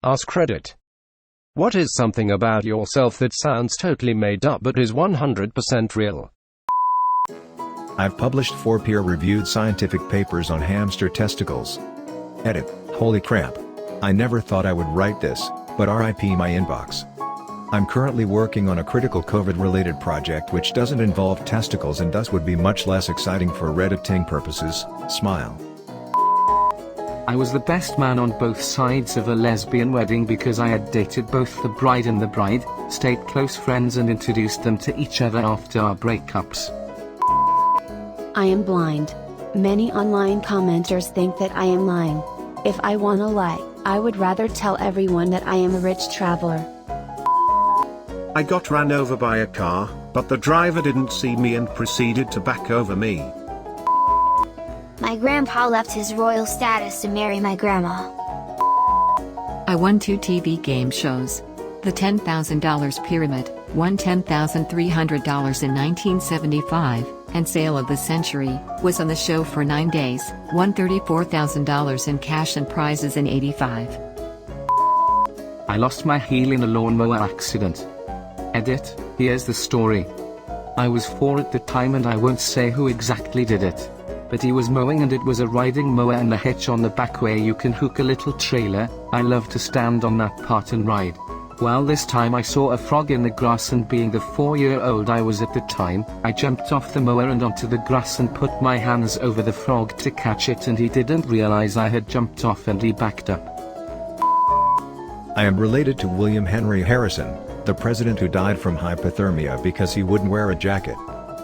AskReddit. What is something about yourself that sounds totally made up but is 100% real? I've published 4 peer-reviewed scientific papers on hamster testicles. Edit. Holy crap. I never thought I would write this, but RIP my inbox. I'm currently working on a critical COVID-related project which doesn't involve testicles and thus would be much less exciting for Redditing purposes. Smile. I was the best man on both sides of a lesbian wedding because I had dated both the bride and the bride, stayed close friends and introduced them to each other after our breakups. I am blind. Many online commenters think that I am lying. If I wanna lie, I would rather tell everyone that I am a rich traveler. I got ran over by a car, but the driver didn't see me and proceeded to back over me. My grandpa left his royal status to marry my grandma. I won 2 TV game shows. The $10,000 Pyramid, won $10,300 in 1975, and Sale of the Century, was on the show for 9 days, won $34,000 in cash and prizes in '85. I lost my heel in a lawnmower accident. Edit. Here's the story. I was 4 at the time and I won't say who exactly did it. But he was mowing and it was a riding mower and a hitch on the back where you can hook a little trailer. I love to stand on that part and ride. Well, this time I saw a frog in the grass, and being the 4-year-old I was at the time, I jumped off the mower and onto the grass and put my hands over the frog to catch it, and he didn't realize I had jumped off and he backed up. I am related to William Henry Harrison, the president who died from hypothermia because he wouldn't wear a jacket.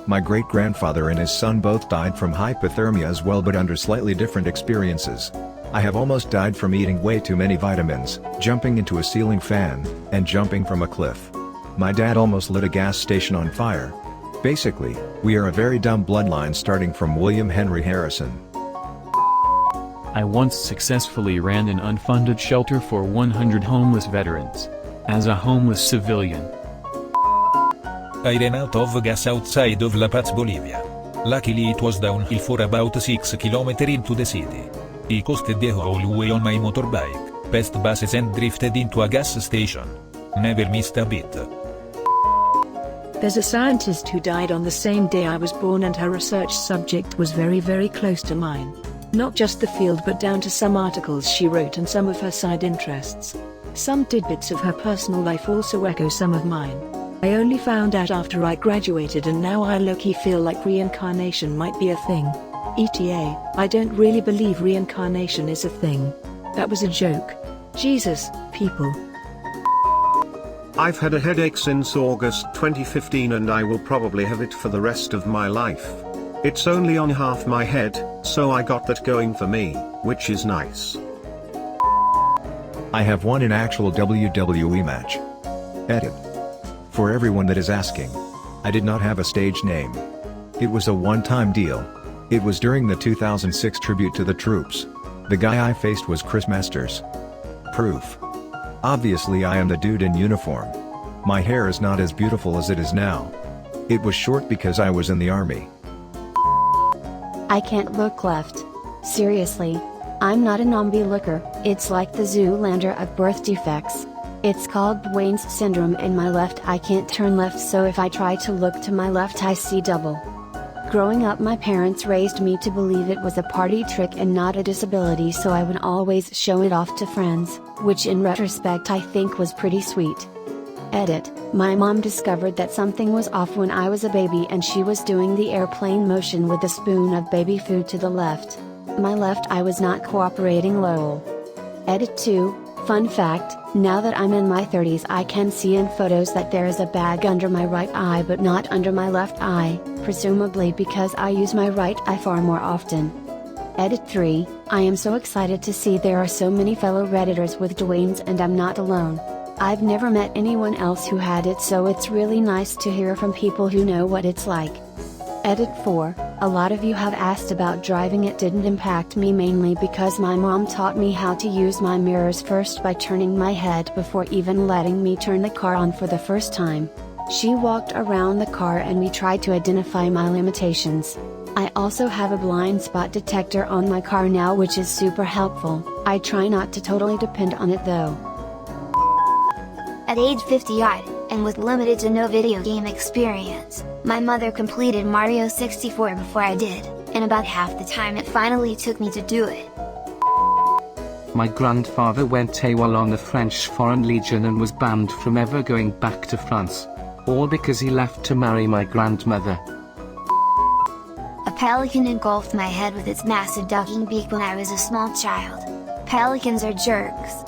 My great-grandfather and his son both died from hypothermia as well, but under slightly different experiences. I have almost died from eating way too many vitamins, jumping into a ceiling fan, and jumping from a cliff. My dad almost lit a gas station on fire. Basically, we are a very dumb bloodline starting from William Henry Harrison. I once successfully ran an unfunded shelter for 100 homeless veterans. As a homeless civilian. I ran out of gas outside of La Paz, Bolivia. Luckily it was downhill for about 6 km into the city. I coasted the whole way on my motorbike, passed buses and drifted into a gas station. Never missed a beat. There's a scientist who died on the same day I was born, and her research subject was very close to mine. Not just the field but down to some articles she wrote and some of her side interests. Some tidbits of her personal life also echo some of mine. I only found out after I graduated, and now I low-key feel like reincarnation might be a thing. ETA, I don't really believe reincarnation is a thing. That was a joke. Jesus, people. I've had a headache since August 2015 and I will probably have it for the rest of my life. It's only on half my head, so I got that going for me, which is nice. I have won an actual WWE match. Edit. For everyone that is asking, I did not have a stage name. It was a one-time deal. It was during the 2006 tribute to the troops. The guy I faced was Chris Masters. Proof. Obviously I am the dude in uniform. My hair is not as beautiful as it is now. It was short because I was in the army. I can't look left. Seriously. I'm not a zombie looker. It's like the Zoolander of birth defects. It's called Dwayne's syndrome. In my left eye can't turn left, so if I try to look to my left I see double. Growing up my parents raised me to believe it was a party trick and not a disability, so I would always show it off to friends, which in retrospect I think was pretty sweet. Edit. My mom discovered that something was off when I was a baby and she was doing the airplane motion with a spoon of baby food to the left. My left eye was not cooperating. lol. Edit 2. Fun fact, now that I'm in my 30s I can see in photos that there is a bag under my right eye but not under my left eye, presumably because I use my right eye far more often. Edit 3. I am so excited to see there are so many fellow Redditors with Dwayne's and I'm not alone. I've never met anyone else who had it, so it's really nice to hear from people who know what it's like. Edit 4. A lot of you have asked about driving. It didn't impact me mainly because my mom taught me how to use my mirrors first by turning my head before even letting me turn the car on for the first time. She walked around the car and we tried to identify my limitations. I also have a blind spot detector on my car now, which is super helpful. I try not to totally depend on it though. At age 50-odd, and with limited to no video game experience, my mother completed Mario 64 before I did, and about half the time it finally took me to do it. My grandfather went AWOL on the French Foreign Legion and was banned from ever going back to France. All because he left to marry my grandmother. A pelican engulfed my head with its massive ducking beak when I was a small child. Pelicans are jerks.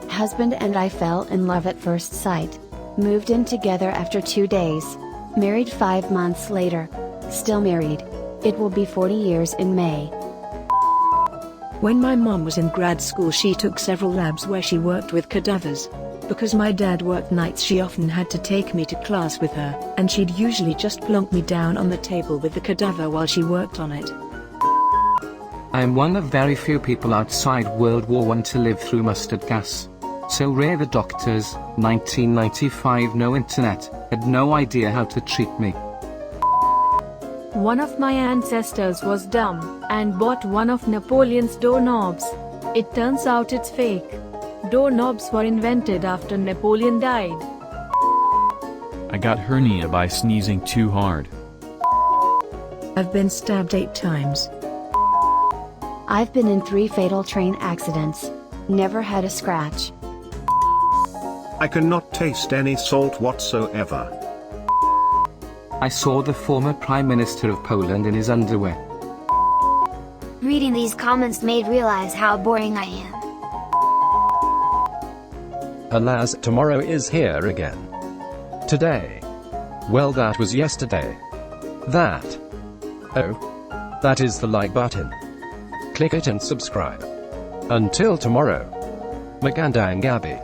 Husband and I fell in love at first sight. Moved in together after 2 days. Married 5 months later. Still married. It will be 40 years in May. When my mom was in grad school, she took several labs where she worked with cadavers. Because my dad worked nights, she often had to take me to class with her, and she'd usually just plonk me down on the table with the cadaver while she worked on it. I am one of very few people outside World War I to live through mustard gas. So rare the doctors, 1995, no internet, had no idea how to treat me. One of my ancestors was dumb, and bought one of Napoleon's doorknobs. It turns out it's fake. Doorknobs were invented after Napoleon died. I got hernia by sneezing too hard. I've been stabbed 8 times. I've been in 3 fatal train accidents. Never had a scratch. I cannot taste any salt whatsoever. I saw the former Prime Minister of Poland in his underwear. Reading these comments made realize how boring I am. Alas, tomorrow is here again. Today. Well, that was yesterday. That. Oh. That is the like button. Click it and subscribe. Until tomorrow. Magandang Gabi.